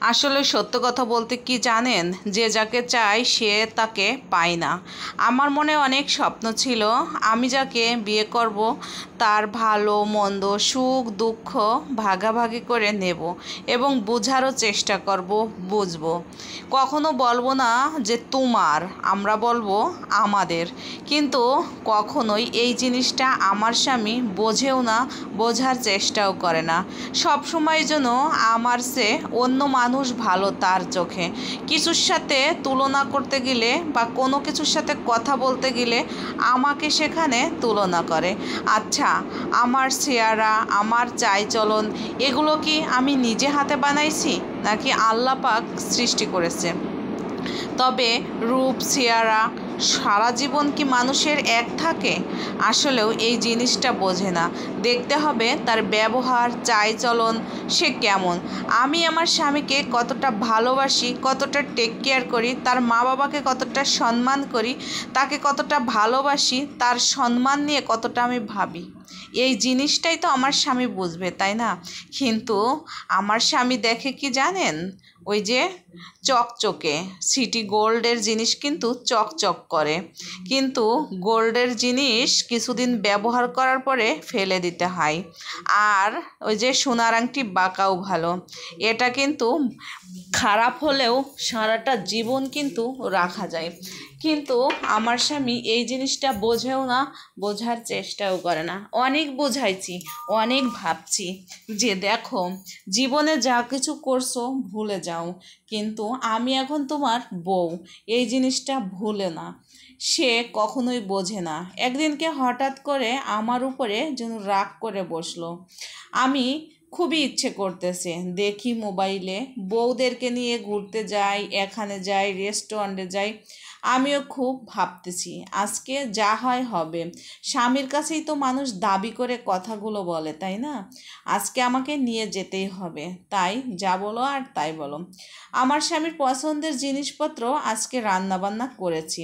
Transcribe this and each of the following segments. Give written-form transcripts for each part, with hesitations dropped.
আসলে সত্য কথা বলতে কি জানেন, যে যাকে চায় সে তাকে পায় না। আমার মনে অনেক স্বপ্ন ছিল, আমি যাকে বিয়ে করব তার ভালো মন্দ সুখ দুঃখ ভাগাভাগি করে নেব এবং বোঝারও চেষ্টা করব, বুঝবো। কখনো বলবো না যে তোমার, আমরা বলবো আমাদের। কিন্তু কখনোই এই জিনিসটা আমার স্বামী বোঝেও না, বোঝার চেষ্টাও করে না। সব সময় যেন আমার চেয়ে অন্য মানুষ ভালো তার চোখে। কিছুর সাথে তুলনা করতে গেলে বা কোনো কিছুর সাথে কথা বলতে গেলে আমাকে সেখানে তুলনা করে। আচ্ছা, আমার চেহারা, আমার চালচলন, এগুলো কি আমি নিজে হাতে বানাইছি নাকি আল্লাহ পাক সৃষ্টি করেছে? তবে রূপ চেহারা সারা জীবন কি মানুষের এক থাকে? আসলেও এই জিনিসটা বোঝে না। দেখতে হবে তার ব্যবহার, চালচলন, সে কেমন। আমি আমার স্বামীকে কতটা ভালোবাসি, কতটা টেক কেয়ার করি, তার মা বাবাকে কতটা সম্মান করি, তাকে কতটা ভালোবাসি, তার সম্মান নিয়ে কতটা আমি ভাবি, এই জিনিসটাই তো আমার স্বামী বুঝবে, তাই না? কিন্তু আমার স্বামী দেখে কি জানেন, ওই যে চকচকে সিটি গোল্ডের জিনিস কিন্তু চকচক করে, কিন্তু গোল্ডের জিনিস কিছুদিন ব্যবহার করার পরে ফেলে দিতে হয়। আর ওই যে সোনার আংটি বাঁকাও ভালো, এটা কিন্তু খারাপ হলেও সারাটা জীবন কিন্তু রাখা যায়। কিন্তু আমার স্বামী এই জিনিসটা বোঝেও না, বোঝার চেষ্টাও করে না। অনেক বোঝাইছি, অনেক ভাবছি যে দেখো, জীবনে যা কিছু করছো ভুলে যাও, কিন্তু আমি এখন তোমার বউ, এই জিনিসটা ভুলে না। সে কখনোই বোঝে না। একদিনকে হঠাৎ করে আমার উপরে যেন রাগ করে বসলো। আমি খুবই ইচ্ছে করতেছে, দেখি মোবাইলে বউদেরকে নিয়ে ঘুরতে যাই, এখানে যাই, রেস্টুরেন্টে যাই। আমিও খুব ভাবতেছি আজকে যা হয় হবে। স্বামীর কাছেই তো মানুষ দাবি করে কথাগুলো বলে, তাই না? আজকে আমাকে নিয়ে যেতেই হবে, তাই যা বলো আর তাই বলো। আমার স্বামীর পছন্দের জিনিসপত্র আজকে রান্নাবান্না করেছি।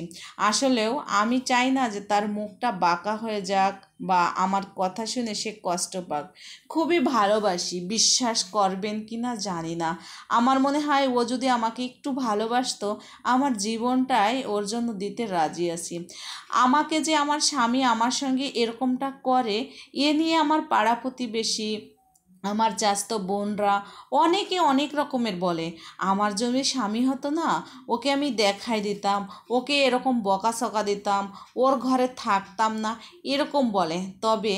আসলেও আমি চাই না যে তার মুখটা বাঁকা হয়ে যাক বা আমার কথা শুনে সে কষ্ট পাক। খুবই ভালোবাসি, বিশ্বাস করবেন কি না জানি না। আমার মনে হয় ও যদি আমাকে একটু ভালোবাসতো, আমার জীবনটাই ওর জন্য দিতে রাজি আছি। আমাকে যে আমার স্বামী আমার সঙ্গে এরকমটা করে, এ নিয়ে আমার পাড়া প্রতিবেশী, আমার চাচাতো বোনরা অনেকে অনেক রকমের বলে। আমার যদি স্বামী হতো না, ওকে আমি দেখাই দিতাম, ওকে এরকম বকাঝকা দিতাম, ওর ঘরে থাকতাম না, এরকম বলে। তবে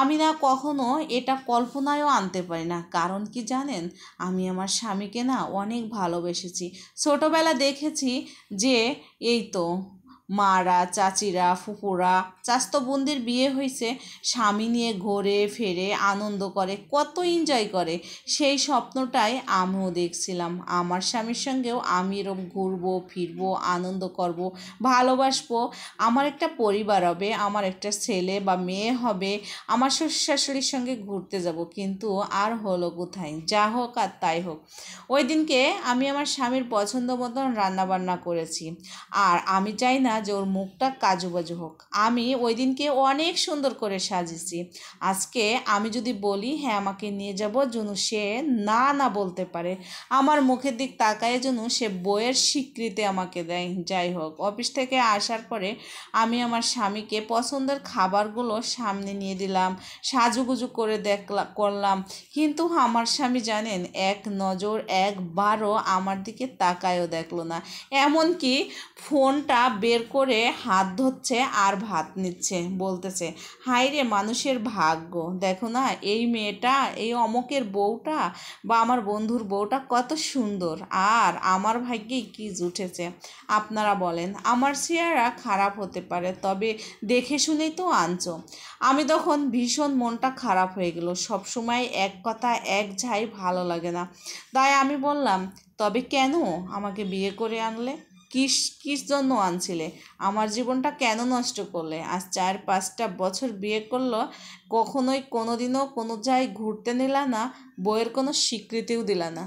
আমি না কখনো এটা কল্পনায়ও আনতে পারি না। কারণ কি জানেন, আমি আমার স্বামীকে না অনেক ভালোবেসেছি। ছোটোবেলা দেখেছি যে এই তো মারা, চাচিরা, ফুপুরা, চাচাতো বোনদের বিয়ে হয়েছে, স্বামী নিয়ে ঘোরে ফেরে আনন্দ করে, কত এনজয় করে। সেই স্বপ্নটাই আমিও দেখছিলাম। আমার স্বামীর সঙ্গেও আমি এরকম ঘুরবো ফিরবো, আনন্দ করব, ভালোবাসবো। আমার একটা পরিবার হবে, আমার একটা ছেলে বা মেয়ে হবে, আমার শ্বশুর শাশুড়ির সঙ্গে ঘুরতে যাব। কিন্তু আর হলো কোথায়? যা হোক আর তাই হোক। ওই দিনকে আমি আমার স্বামীর পছন্দ মতন রান্নাবান্না করেছি। আর আমি চাই না যে ওর মুখটা কাজু বাজু হোক। আমি ওই দিনকে অনেক সুন্দর করে সাজিয়েছি। আজকে আমি যদি বলি হ্যাঁ আমাকে নিয়ে যাব, যেন সে না না বলতে পারে। আমার মুখের দিক তাকায় যেন সে বইয়ের স্বীকৃতি আমাকে দেয়। যাই হোক, অফিস থেকে আসার পরে আমি আমার স্বামীকে পছন্দের খাবারগুলো সামনে নিয়ে দিলাম, সাজুগুজু করে করলাম। কিন্তু আমার স্বামী জানেন, এক নজর একবারও আমার দিকে তাকায়ও দেখলো না। এমনকি ফোনটা বের করে হাত ধুচ্ছে আর ভাত নিচ্ছে, বলতেছে হায় রে মানুষের ভাগ্য, দেখো না এই মেয়েটা, এই অমকের বউটা বা আমার বন্ধুর বউটা কত সুন্দর, আর আমার ভাগ্যেই কি জুটেছে। আপনারা বলেন, আমার চেহারা খারাপ হতে পারে, তবে দেখে শুনেই তো আনছো। আমি তখন ভীষণ মনটা খারাপ হয়ে গেল। সবসময় এক কথা এক ঝাই ভালো লাগে না। তাই আমি বললাম, তবে কেন আমাকে বিয়ে করে আনলে? কিস জন্য আনছিলে? আমার জীবনটা কেন নষ্ট করলে? আজ 4-5টা বছর বিয়ে করলো, কখনোই কোনোদিনও কোনো জায়গায় ঘুরতে নিলা না, বইয়ের কোনো স্বীকৃতিও দিলা না।